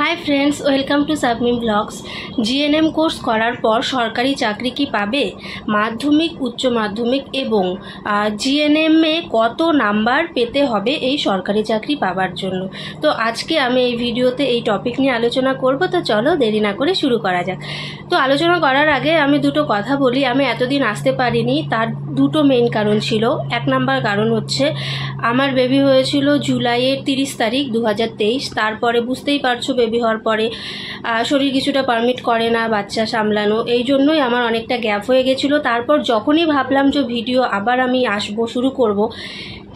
High friends, welcome to সাবমিম blogs. GNM course করার পর সরকারি চাকরি কি পাবে? মাধ্যমিক, উচ্চ মাধ্যমিক এবং জিএনএমে কত নাম্বার পেতে হবে এই সরকারি চাকরি পাওয়ার জন্য? তো আজকে আমি এই ভিডিওতে এই টপিক নিয়ে আলোচনা করব। তো চলো দেরি না করে শুরু করা যাক। তো আলোচনা করার আগে আমি দুটো কথা বলি। আমি এতদিন আসতে পারিনি, তার দুটো মেইন কারণ ছিল। এক নাম্বার কারণ হচ্ছে আমার বেবি হয়েছিল জুলাইয়ের 30 তারিখ 2023। তারপরে বুঝতেই পারছো, বেবি হওয়ার পরে শরীর কিছুটা পারমিট করে না বাচ্চা সামলানো, এই জন্যই আমার অনেকটা গ্যাপ হয়ে গেছিলো। তারপর যখনই ভাবলাম যে ভিডিও আবার আমি আসবো, শুরু করব,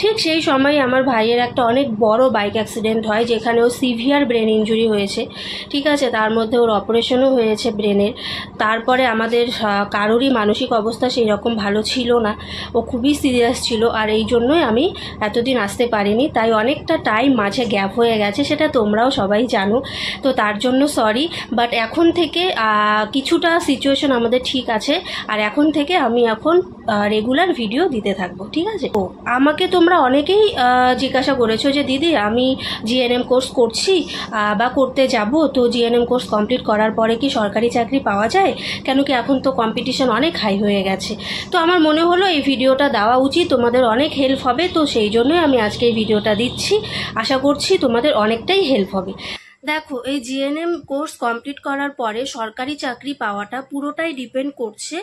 ঠিক সেই সময় আমার ভাইয়ের একটা অনেক বড় বাইক অ্যাক্সিডেন্ট হয়, যেখানে ও সিভিয়ার ব্রেন ইঞ্জুরি হয়েছে। ঠিক আছে, তার মধ্যে ওর অপারেশনও হয়েছে ব্রেনের। তারপরে আমাদের কারোরই মানসিক অবস্থা সেই রকম ভালো ছিল না, ও খুবই সিরিয়াস ছিল। আর এই জন্যই আমি এতদিন আসতে পারিনি, তাই অনেকটা টাইম মাঝে গ্যাপ হয়ে গেছে, সেটা তোমরাও সবাই জানো। তো তার জন্য সরি, বাট এখন থেকে কিছুটা সিচুয়েশন আমাদের ঠিক আছে। আর এখন থেকে আমি এখন রেগুলার ভিডিও দিতে থাকবো, ঠিক আছে? ও আমাকে তোমরা অনেকেই জিজ্ঞাসা করেছো যে দিদি, আমি জিএনএম কোর্স করছি বা করতে যাব, তো জিএনএম কোর্স কমপ্লিট করার পরে কি সরকারি চাকরি পাওয়া যায়? কেন কি এখন তো কম্পিটিশন অনেক হাই হয়ে গেছে। তো আমার মনে হলো এই ভিডিওটা দেওয়া উচিত, তোমাদের অনেক হেল্প হবে। তো সেই জন্যই আমি আজকে এই ভিডিওটা দিচ্ছি। আশা করছি তোমাদের অনেকটাই হেল্প হবে। দেখো, এই জিএনএম কোর্স কমপ্লিট করার পরে সরকারি চাকরি পাওয়াটা পুরোটাই ডিপেন্ড করছে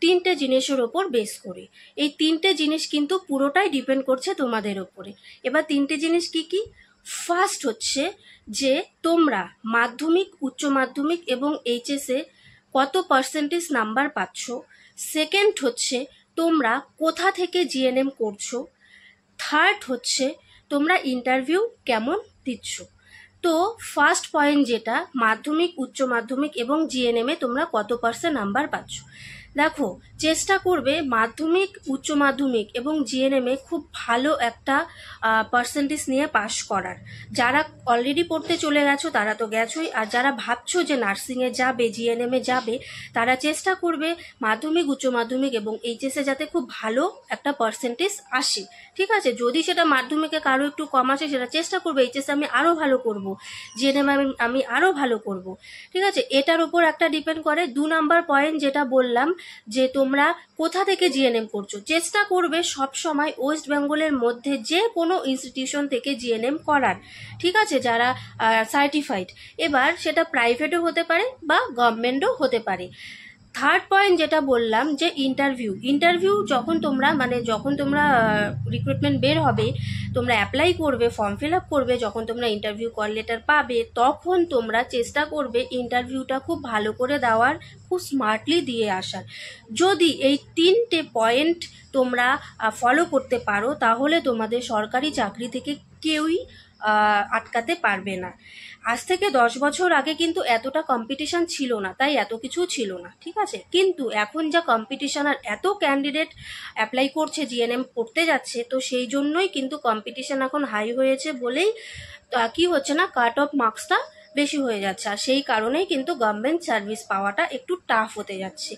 তিনটে জিনিসের ওপর বেস করে। এই তিনটে জিনিস কিন্তু পুরোটাই ডিপেন্ড করছে তোমাদের ওপরে। এবার তিনটে জিনিস কি কি? ফার্স্ট হচ্ছে যে তোমরা মাধ্যমিক, উচ্চ মাধ্যমিক এবং এইচএসে কত পার্সেন্টেজ নাম্বার পাচ্ছ। সেকেন্ড হচ্ছে তোমরা কোথা থেকে জিএনএম করছো। থার্ড হচ্ছে তোমরা ইন্টারভিউ কেমন দিচ্ছ। তো ফার্স্ট পয়েন্ট যেটা, মাধ্যমিক, উচ্চ মাধ্যমিক এবং জিএনএমে তোমরা কত পার্সেন্ট নাম্বার পাচ্ছ। দেখো, চেষ্টা করবে মাধ্যমিক, উচ্চ মাধ্যমিক এবং জিএনএমে খুব ভালো একটা পার্সেন্টেজ নিয়ে পাশ করার। যারা অলরেডি পড়তে চলে গেছো তারা তো গেছোই, আর যারা ভাবছো যে নার্সিংয়ে যাবে, জিএনএমে যাবে, তারা চেষ্টা করবে মাধ্যমিক, উচ্চ মাধ্যমিক এবং এইচএসে যাতে খুব ভালো একটা পার্সেন্টেজ আসে। ঠিক আছে, যদি সেটা মাধ্যমিকে কারো একটু কম আসে, সেটা চেষ্টা করবে এইচএসে আমি আরও ভালো করব, জিএনএম আমি আরও ভালো করব। ঠিক আছে, এটার উপর একটা ডিপেন্ড করে। 2 নাম্বার পয়েন্ট যেটা বললাম, যে তোমরা কোথা থেকে জিএনএম করছো, চেষ্টা করবে সব সময় ওয়েস্ট বেঙ্গলের মধ্যে যে কোনো ইনস্টিটিউশন থেকে জিএনএম করার। ঠিক আছে, যারা সার্টিফাইড। এবার সেটা প্রাইভেটও হতে পারে বা গভর্নমেন্টও হতে পারে। থার্ড পয়েন্ট যেটা বললাম, যে ইন্টারভিউ যখন তোমরা রিক্রুটমেন্ট বের হবে, তোমরা অ্যাপ্লাই করবে, ফর্ম ফিল আপ করবে, যখন তোমরা ইন্টারভিউ কল লেটার পাবে, তখন তোমরা চেষ্টা করবে ইন্টারভিউটা খুব ভালো করে দেওয়ার, খুব স্মার্টলি দিয়ে আসার। যদি এই 3টে পয়েন্ট তোমরা ফলো করতে পারো, তাহলে তোমাদের সরকারি চাকরি থেকে কেউই আটকাতে পারবে না। আজ থেকে 10 বছর আগে কিন্তু এতটা কম্পিটিশন ছিল না, তাই এত কিছু ছিল না। ঠিক আছে, কিন্তু এখন যা কম্পিটিশন আর এত ক্যান্ডিডেট অ্যাপ্লাই করছে, জিএনএম পড়তে যাচ্ছে, তো সেই জন্যই কিন্তু কম্পিটিশন এখন হাই হয়েছে বলেই কি হচ্ছে না, কাট অফ মার্কসটা বেশি হয়ে যাচ্ছে। আর সেই কারণেই কিন্তু গভর্নমেন্ট সার্ভিস পাওয়াটা একটু টাফ হতে যাচ্ছে।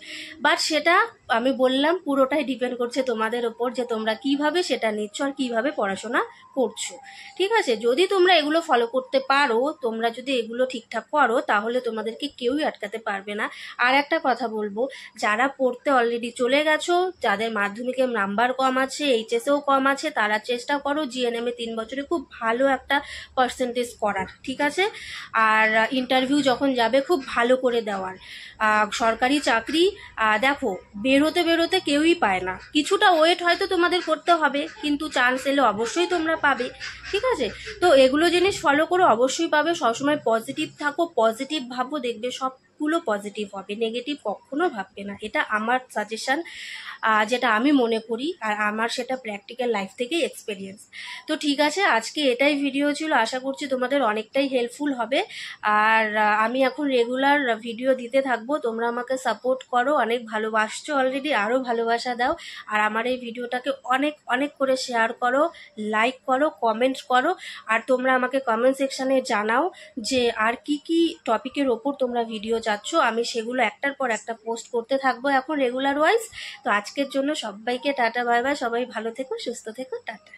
বাট সেটা আমি বললাম পুরোটাই ডিপেন্ড করছে তোমাদের ওপর, যে তোমরা কিভাবে সেটা নিচ্ছ আর কিভাবে পড়াশোনা করছো। ঠিক আছে, যদি তোমরা এগুলো ফলো করতে পারো, তোমরা যদি এগুলো ঠিকঠাক করো, তাহলে তোমাদেরকে কেউই আটকাতে পারবে না। আর একটা কথা বলবো, যারা পড়তে অলরেডি চলে গেছো, যাদের মাধ্যমিকের নাম্বার কম আছে, এইচএসেও কম আছে, তারা চেষ্টা করো জিএনএমে 3 বছরে খুব ভালো একটা পার্সেন্টেজ করার। ঠিক আছে, আর ইন্টারভিউ যখন যাবে খুব ভালো করে দেওয়ার। সরকারি চাকরি দেখো, বেরোতে বেরোতে কেউই পায় না, কিছুটা ওয়েট হয়তো তোমাদের করতে হবে, কিন্তু চান্স এলে অবশ্যই তোমরা পাবে। ঠিক আছে, তো এগুলো জিনিস ফলো করো, অবশ্যই পাবে। সবসময় পজিটিভ থাকো, পজিটিভ ভাবো, দেখবে সবগুলো পজিটিভ হবে, নেগেটিভ কখনো ভাববে না। এটা আমার সাজেশন, যেটা আমি মনে করি, আর আমার সেটা প্র্যাকটিক্যাল লাইফ থেকেই এক্সপিরিয়েন্স। তো ঠিক আছে, আজকে এটাই ভিডিও ছিল। আশা করছি তোমাদের অনেকটাই হেল্পফুল হবে। আর আমি এখন রেগুলার ভিডিও দিতে থাকবো, তোমরা আমাকে সাপোর্ট করো, অনেক ভালোবাসছো অলরেডি, আরও ভালোবাসা দাও। আর আমার এই ভিডিওটাকে অনেক অনেক করে শেয়ার করো, লাইক করো, কমেন্ট করো। আর তোমরা আমাকে কমেন্ট সেকশানে জানাও যে আর কি কি টপিকের ওপর তোমরা ভিডিও চাচ্ছ, আমি সেগুলো একটার পর একটা পোস্ট করতে থাকবো এখন রেগুলার ওয়াইজ। তো আজকের জন্য সবাইকে টাটা, বাই বাই। সবাই ভালো থেকো, সুস্থ থেকো, টাটা।